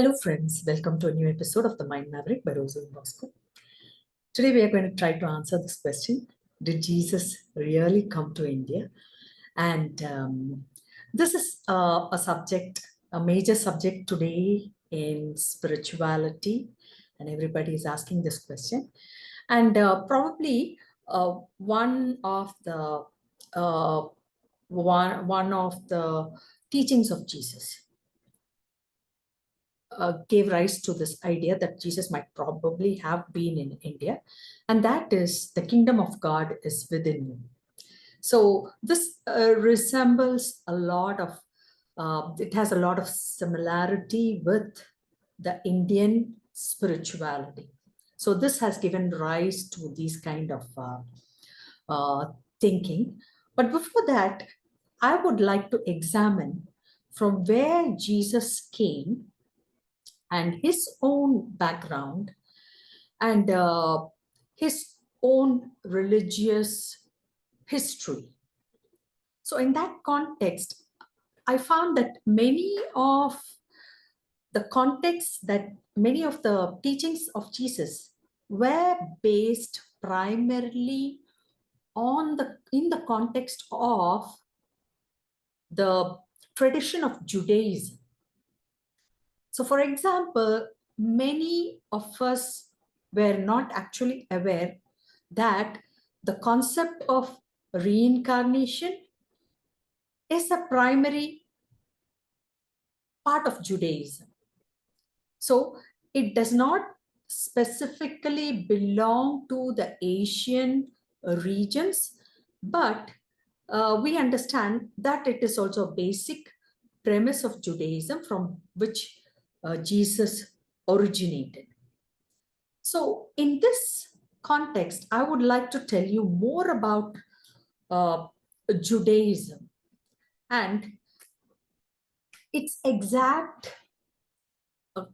Hello friends, welcome to a new episode of The Mind Maverick by Rosa and Bosco. Today we are going to try to answer this question. Did Jesus really come to India? And this is a subject, a major subject today in spirituality, and everybody is asking this question. And probably one of the teachings of Jesus gave rise to this idea that Jesus might probably have been in India, and that is the kingdom of God is within you. So this resembles a lot of, it has a lot of similarity with the Indian spirituality. So this has given rise to these kind of thinking. But before that, I would like to examine from where Jesus came and his own background and his own religious history. So in that context, I found that many of the teachings of Jesus were based primarily in the context of the tradition of Judaism. So for example, many of us were not actually aware that the concept of reincarnation is a primary part of Judaism. So it does not specifically belong to the Asian regions, but we understand that it is also a basic premise of Judaism from which Jesus originated. So in this context, I would like to tell you more about Judaism and its exact,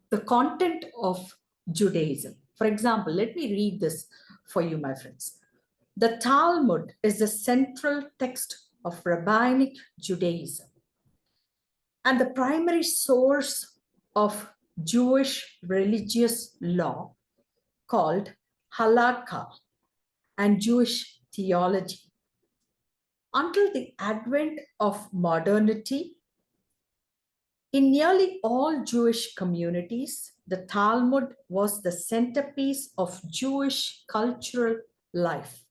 the content of Judaism. For example, let me read this for you, my friends. The Talmud is the central text of rabbinic Judaism and the primary source of Jewish religious law called halakha and Jewish theology. Until the advent of modernity, in nearly all Jewish communities, the Talmud was the centerpiece of Jewish cultural life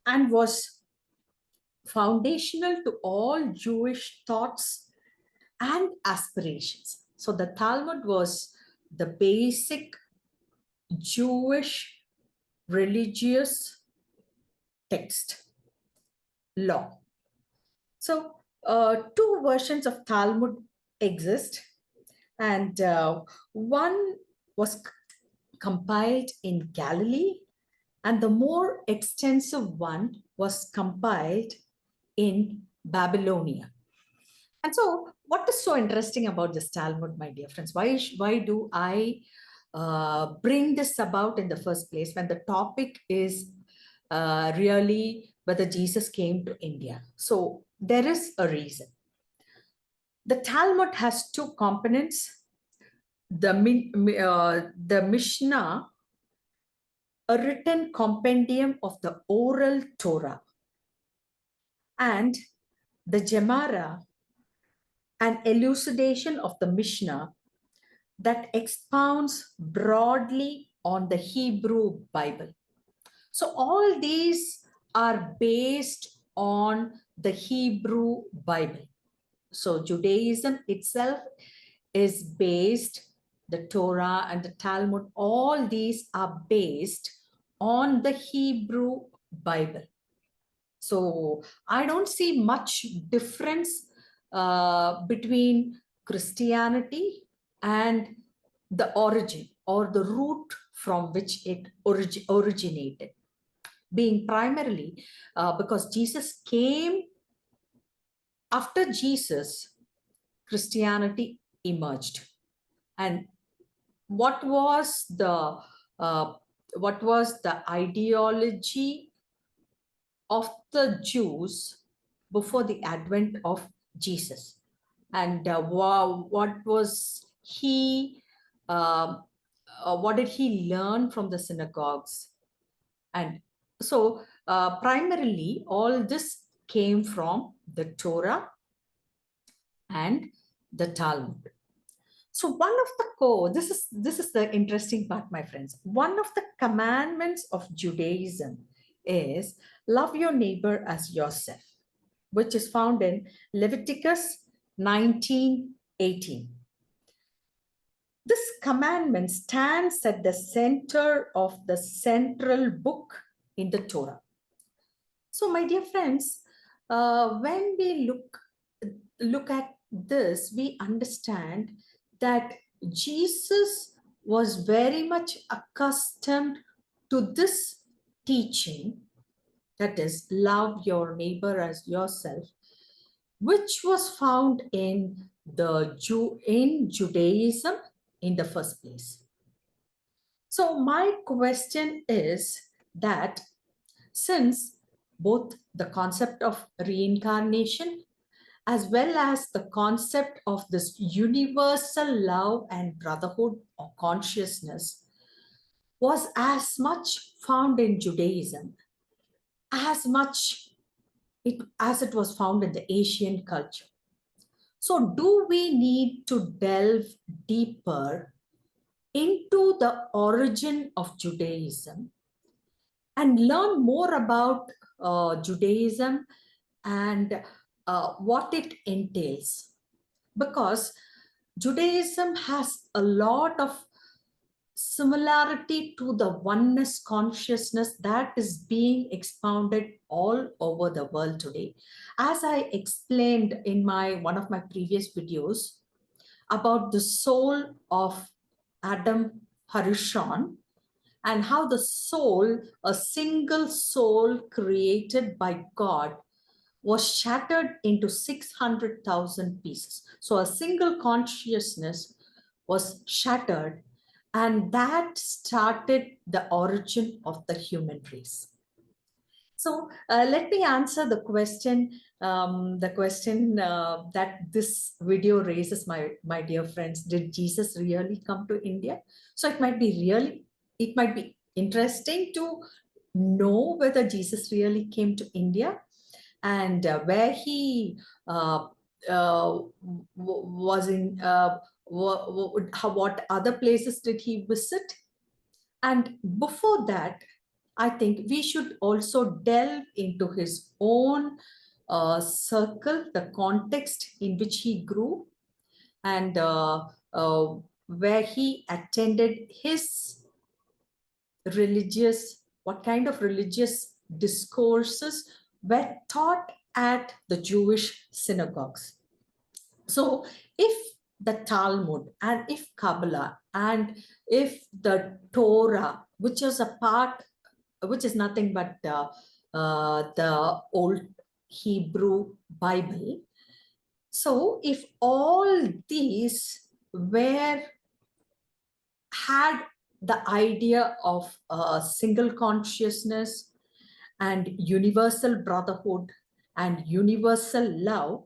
and was foundational to all Jewish thoughts and aspirations. So the Talmud was the basic Jewish religious text, law. So two versions of Talmud exist, and one was compiled in Galilee, and the more extensive one was compiled in Babylonia. And so what is so interesting about this Talmud, my dear friends? Why do I bring this about in the first place when the topic is really whether Jesus came to India? So there is a reason. The Talmud has two components. The Mishnah, a written compendium of the oral Torah, and the Gemara, an elucidation of the Mishnah that expounds broadly on the Hebrew Bible. So all these are based on the Hebrew Bible. So Judaism itself is based, the Torah and the Talmud, all these are based on the Hebrew Bible. So I don't see much difference between Christianity and the origin or the root from which it originated, being primarily because Jesus came. After Jesus, Christianity emerged. And what was the ideology of the Jews before the advent of Jesus? And what was he learn from the synagogues? And so primarily all this came from the Torah and the Talmud. So one of the core, this is the interesting part, my friends. One of the commandments of Judaism is love your neighbor as yourself, which is found in Leviticus 19:18. This commandment stands at the center of the central book in the Torah. So, my dear friends, when we look at this, we understand that Jesus was very much accustomed to this teaching, that is, love your neighbor as yourself, which was found in Judaism in the first place. So my question is that since both the concept of reincarnation as well as the concept of this universal love and brotherhood or consciousness was as much found in Judaism as it was found in the Asian culture. So do we need to delve deeper into the origin of Judaism and learn more about Judaism and what it entails? Because Judaism has a lot of similarity to the oneness consciousness that is being expounded all over the world today. As I explained in one of my previous videos about the soul of Adam Harishon and how the soul, a single soul created by God, was shattered into 600,000 pieces. So a single consciousness was shattered, and that started the origin of the human race. So let me answer the question that this video raises, my dear friends. Did Jesus really come to India? So it might be interesting to know whether Jesus really came to India and where he was in, what other places did he visit? And before that, I think we should also delve into his own circle, the context in which he grew, and where he attended his what kind of religious discourses were taught at the Jewish synagogues. So if the Talmud and if Kabbalah and if the Torah, which is nothing but the old Hebrew Bible. So if all these had the idea of a single consciousness and universal brotherhood and universal love,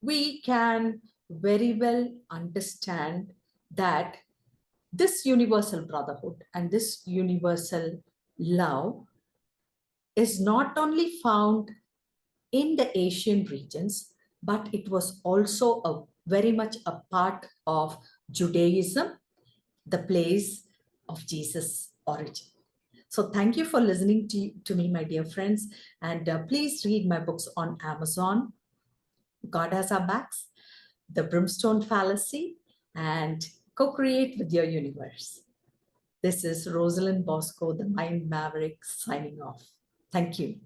we can very well understand that this universal brotherhood and this universal love is not only found in the Asian regions, but it was also very much a part of Judaism, the place of Jesus' origin. So thank you for listening to me, my dear friends. And please read my books on Amazon, God Has Our Backs, The Brimstone Fallacy, and Co-Create with Your Universe. This is Rosalind Bosco, the Mind Maverick, signing off. Thank you.